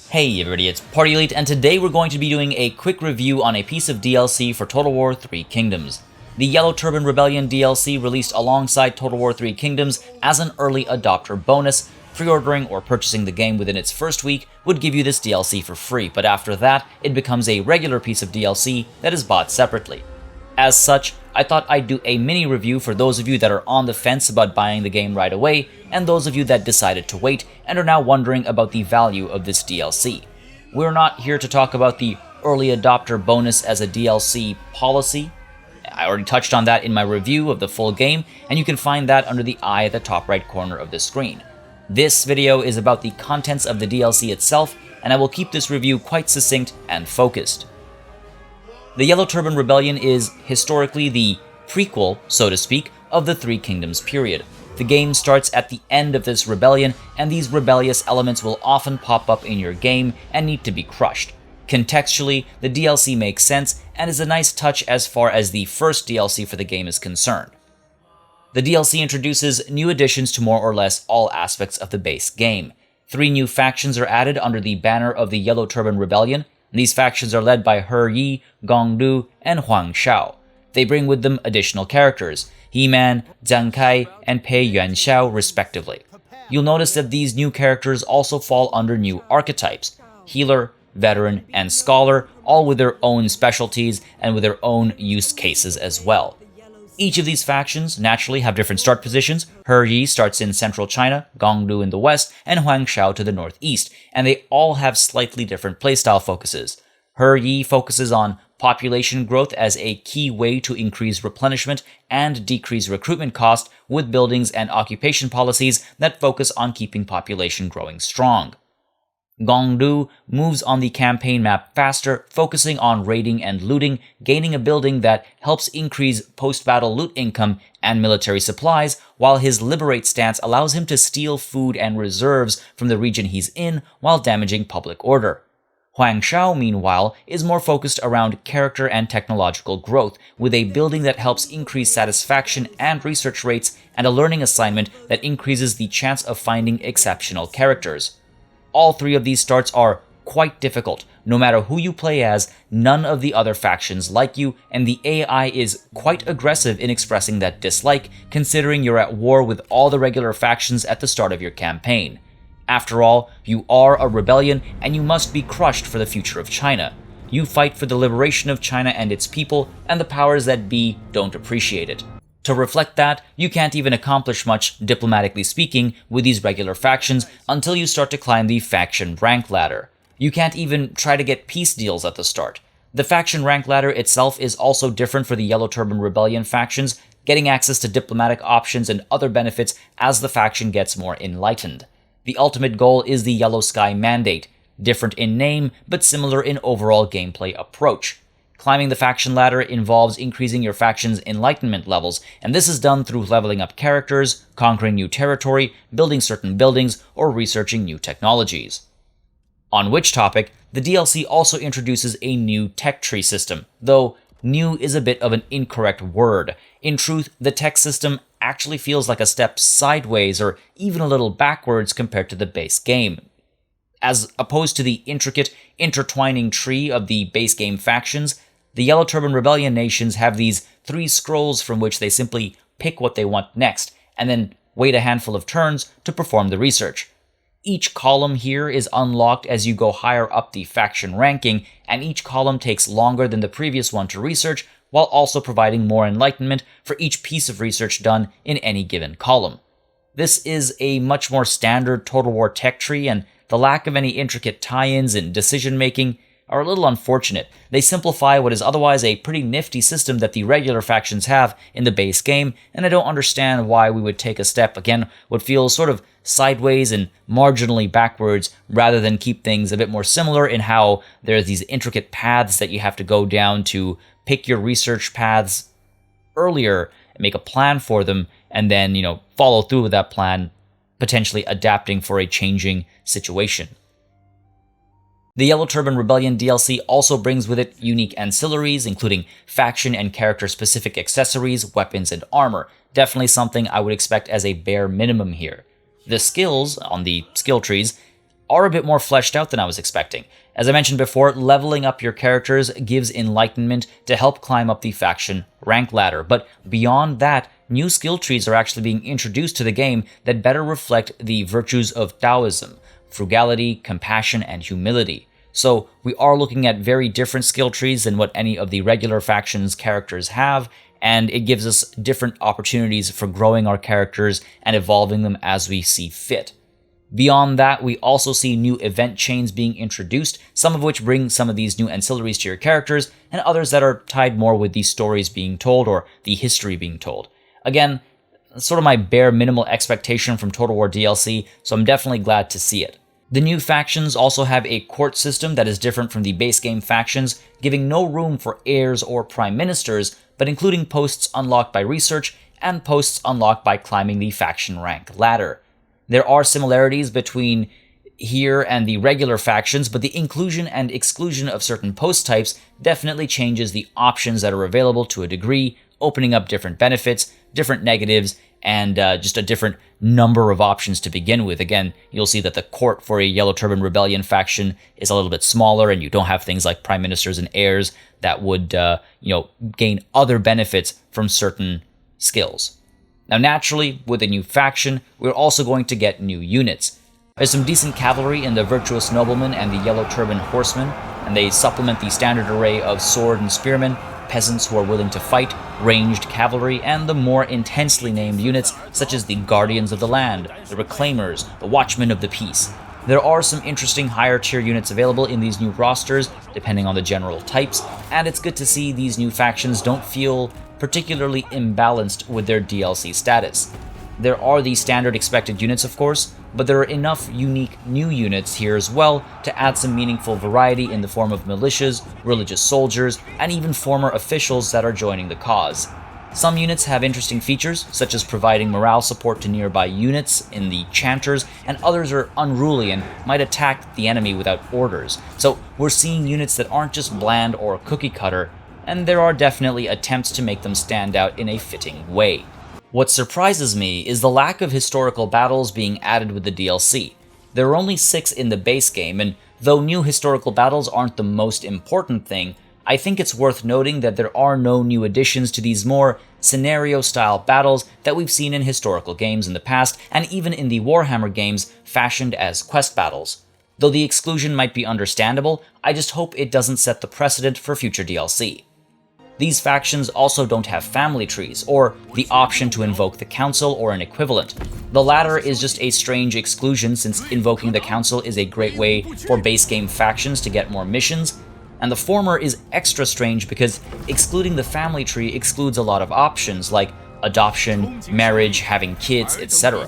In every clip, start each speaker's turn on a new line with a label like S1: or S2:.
S1: Hey everybody, it's Party Elite, and today we're going to be doing a quick review on a piece of DLC for Total War 3 Kingdoms. The Yellow Turban Rebellion DLC released alongside Total War 3 Kingdoms as an early adopter bonus. Pre-ordering or purchasing the game within its first week would give you this DLC for free, but after that, it becomes a regular piece of DLC that is bought separately. As such, I thought I'd do a mini review for those of you that are on the fence about buying the game right away, and those of you that decided to wait and are now wondering about the value of this DLC. We're not here to talk about the early adopter bonus as a DLC policy. I already touched on that in my review of the full game, and you can find that under the eye at the top right corner of the screen. This video is about the contents of the DLC itself, and I will keep this review quite succinct and focused. The Yellow Turban Rebellion is historically the prequel, so to speak, of the Three Kingdoms period. The game starts at the end of this rebellion, and these rebellious elements will often pop up in your game and need to be crushed. Contextually, the DLC makes sense and is a nice touch as far as the first DLC for the game is concerned. The DLC introduces new additions to more or less all aspects of the base game. 3 new factions are added under the banner of the Yellow Turban Rebellion. These factions are led by He Yi, Gong Du, and Huang Shao. They bring with them additional characters, He-Man, Zhang Kai, and Pei Yuanxiao respectively. You'll notice that these new characters also fall under new archetypes, Healer, Veteran, and Scholar, all with their own specialties and with their own use cases as well. Each of these factions naturally have different start positions. He Yi starts in central China, Gong Du in the west, and Huang Shao to the northeast, and they all have slightly different playstyle focuses. He Yi focuses on population growth as a key way to increase replenishment and decrease recruitment cost with buildings and occupation policies that focus on keeping population growing strong. Gong Du moves on the campaign map faster, focusing on raiding and looting, gaining a building that helps increase post-battle loot income and military supplies, while his Liberate stance allows him to steal food and reserves from the region he's in while damaging public order. Huang Shao, meanwhile, is more focused around character and technological growth, with a building that helps increase satisfaction and research rates, and a learning assignment that increases the chance of finding exceptional characters. All 3 of these starts are quite difficult. No matter who you play as, none of the other factions like you, and the AI is quite aggressive in expressing that dislike, considering you're at war with all the regular factions at the start of your campaign. After all, you are a rebellion, and you must be crushed for the future of China. You fight for the liberation of China and its people, and the powers that be don't appreciate it. To reflect that, you can't even accomplish much, diplomatically speaking, with these regular factions until you start to climb the faction rank ladder. You can't even try to get peace deals at the start. The faction rank ladder itself is also different for the Yellow Turban Rebellion factions, getting access to diplomatic options and other benefits as the faction gets more enlightened. The ultimate goal is the Yellow Sky Mandate, different in name but similar in overall gameplay approach. Climbing the faction ladder involves increasing your faction's enlightenment levels, and this is done through leveling up characters, conquering new territory, building certain buildings, or researching new technologies. On which topic, the DLC also introduces a new tech tree system, though new is a bit of an incorrect word. In truth, the tech system actually feels like a step sideways or even a little backwards compared to the base game. As opposed to the intricate, intertwining tree of the base game factions, the Yellow Turban Rebellion nations have these 3 scrolls from which they simply pick what they want next, and then wait a handful of turns to perform the research. Each column here is unlocked as you go higher up the faction ranking, and each column takes longer than the previous one to research, while also providing more enlightenment for each piece of research done in any given column. This is a much more standard Total War tech tree, and the lack of any intricate tie-ins and decision-making are a little unfortunate. They simplify what is otherwise a pretty nifty system that the regular factions have in the base game, and I don't understand why we would take a step, again, what feels sort of sideways and marginally backwards, rather than keep things a bit more similar in how there's these intricate paths that you have to go down to pick your research paths earlier, and make a plan for them, and then, follow through with that plan, potentially adapting for a changing situation. The Yellow Turban Rebellion DLC also brings with it unique ancillaries, including faction and character-specific accessories, weapons, and armor. Definitely something I would expect as a bare minimum here. The skills on the skill trees are a bit more fleshed out than I was expecting. As I mentioned before, leveling up your characters gives enlightenment to help climb up the faction rank ladder, but beyond that, new skill trees are actually being introduced to the game that better reflect the virtues of Taoism: frugality, compassion, and humility. So we are looking at very different skill trees than what any of the regular factions characters have, and it gives us different opportunities for growing our characters and evolving them as we see fit. Beyond that, we also see new event chains being introduced, some of which bring some of these new ancillaries to your characters, and others that are tied more with the stories being told or the history being told. Again, sort of my bare minimal expectation from Total War DLC, so I'm definitely glad to see it. The new factions also have a court system that is different from the base game factions, giving no room for heirs or prime ministers, but including posts unlocked by research and posts unlocked by climbing the faction rank ladder. There are similarities between here and the regular factions, but the inclusion and exclusion of certain post types definitely changes the options that are available to a degree, opening up different benefits, different negatives, and just a different number of options to begin with. Again, you'll see that the court for a Yellow Turban Rebellion faction is a little bit smaller, and you don't have things like prime ministers and heirs that would gain other benefits from certain skills. Now, naturally, with a new faction, we're also going to get new units. There's some decent cavalry in the Virtuous Noblemen and the Yellow Turban Horsemen, and they supplement the standard array of sword and spearmen, peasants who are willing to fight, ranged cavalry, and the more intensely named units such as the Guardians of the Land, the Reclaimers, the Watchmen of the Peace. There are some interesting higher tier units available in these new rosters, depending on the general types, and it's good to see these new factions don't feel particularly imbalanced with their DLC status. There are the standard expected units, of course, but there are enough unique new units here as well to add some meaningful variety in the form of militias, religious soldiers, and even former officials that are joining the cause. Some units have interesting features, such as providing morale support to nearby units in the Chanters, and others are unruly and might attack the enemy without orders. So we're seeing units that aren't just bland or cookie cutter, and there are definitely attempts to make them stand out in a fitting way. What surprises me is the lack of historical battles being added with the DLC. There are only 6 in the base game, and though new historical battles aren't the most important thing, I think it's worth noting that there are no new additions to these more scenario-style battles that we've seen in historical games in the past, and even in the Warhammer games fashioned as quest battles. Though the exclusion might be understandable, I just hope it doesn't set the precedent for future DLC. These factions also don't have family trees, or the option to invoke the Council or an equivalent. The latter is just a strange exclusion, since invoking the Council is a great way for base game factions to get more missions, and the former is extra strange because excluding the family tree excludes a lot of options like adoption, marriage, having kids, etc.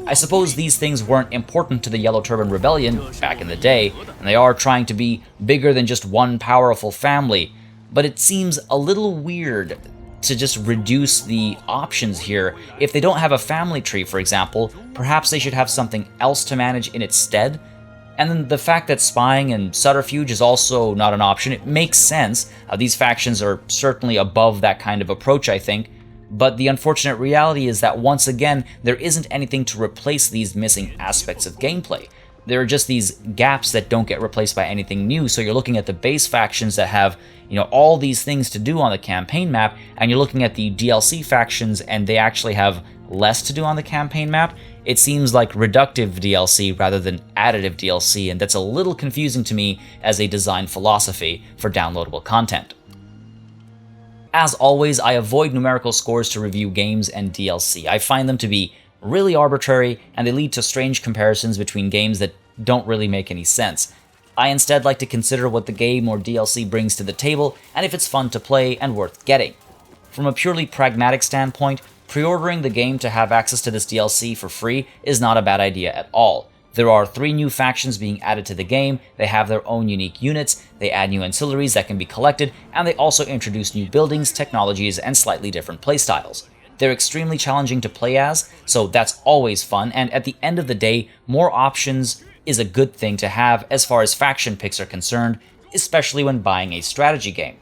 S1: I suppose these things weren't important to the Yellow Turban Rebellion back in the day, and they are trying to be bigger than just one powerful family, but it seems a little weird to just reduce the options here. If they don't have a family tree, for example, perhaps they should have something else to manage in its stead. And then the fact that spying and subterfuge is also not an option, it makes sense. These factions are certainly above that kind of approach, I think. But the unfortunate reality is that once again, there isn't anything to replace these missing aspects of gameplay. There are just these gaps that don't get replaced by anything new, so you're looking at the base factions that have, all these things to do on the campaign map, and you're looking at the DLC factions and they actually have less to do on the campaign map. It seems like reductive DLC rather than additive DLC, and that's a little confusing to me as a design philosophy for downloadable content. As always, I avoid numerical scores to review games and DLC. I find them to be really arbitrary, and they lead to strange comparisons between games that don't really make any sense. I instead like to consider what the game or DLC brings to the table, and if it's fun to play and worth getting. From a purely pragmatic standpoint, pre-ordering the game to have access to this DLC for free is not a bad idea at all. There are 3 new factions being added to the game, they have their own unique units, they add new ancillaries that can be collected, and they also introduce new buildings, technologies, and slightly different playstyles. They're extremely challenging to play as, so that's always fun, and at the end of the day, more options is a good thing to have as far as faction picks are concerned, especially when buying a strategy game.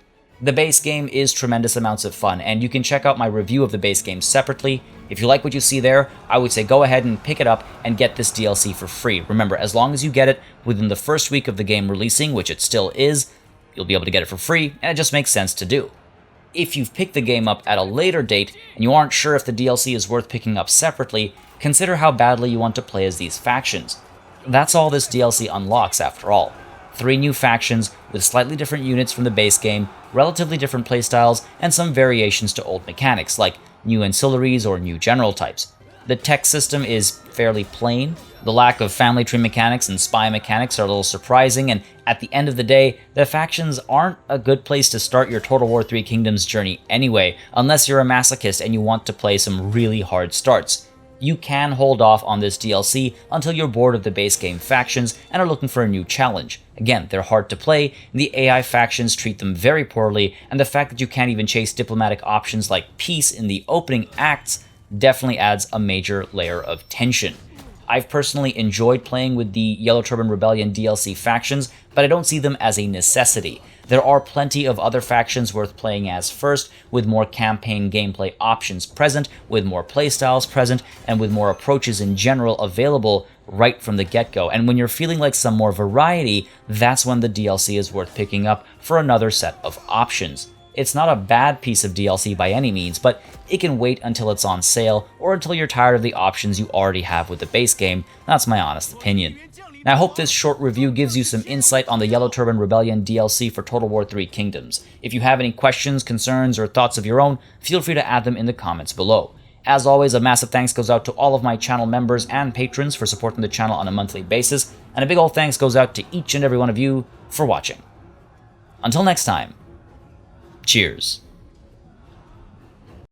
S1: The base game is tremendous amounts of fun, and you can check out my review of the base game separately. If you like what you see there, I would say go ahead and pick it up and get this DLC for free. Remember, as long as you get it within the first week of the game releasing, which it still is, you'll be able to get it for free, and it just makes sense to do. If you've picked the game up at a later date and you aren't sure if the DLC is worth picking up separately, consider how badly you want to play as these factions. That's all this DLC unlocks after all. 3 new factions with slightly different units from the base game, relatively different playstyles, and some variations to old mechanics, like new ancillaries or new general types. The tech system is fairly plain. The lack of family tree mechanics and spy mechanics are a little surprising, and at the end of the day, the factions aren't a good place to start your Total War 3 Kingdoms journey anyway, unless you're a masochist and you want to play some really hard starts. You can hold off on this DLC until you're bored of the base game factions and are looking for a new challenge. Again, they're hard to play, the AI factions treat them very poorly, and the fact that you can't even chase diplomatic options like peace in the opening acts definitely adds a major layer of tension. I've personally enjoyed playing with the Yellow Turban Rebellion DLC factions, but I don't see them as a necessity. There are plenty of other factions worth playing as first, with more campaign gameplay options present, with more playstyles present, and with more approaches in general available right from the get-go. And when you're feeling like some more variety, that's when the DLC is worth picking up for another set of options. It's not a bad piece of DLC by any means, but it can wait until it's on sale or until you're tired of the options you already have with the base game. That's my honest opinion. Now, I hope this short review gives you some insight on the Yellow Turban Rebellion DLC for Total War 3 Kingdoms. If you have any questions, concerns, or thoughts of your own, feel free to add them in the comments below. As always, a massive thanks goes out to all of my channel members and patrons for supporting the channel on a monthly basis, and a big old thanks goes out to each and every one of you for watching. Until next time, cheers.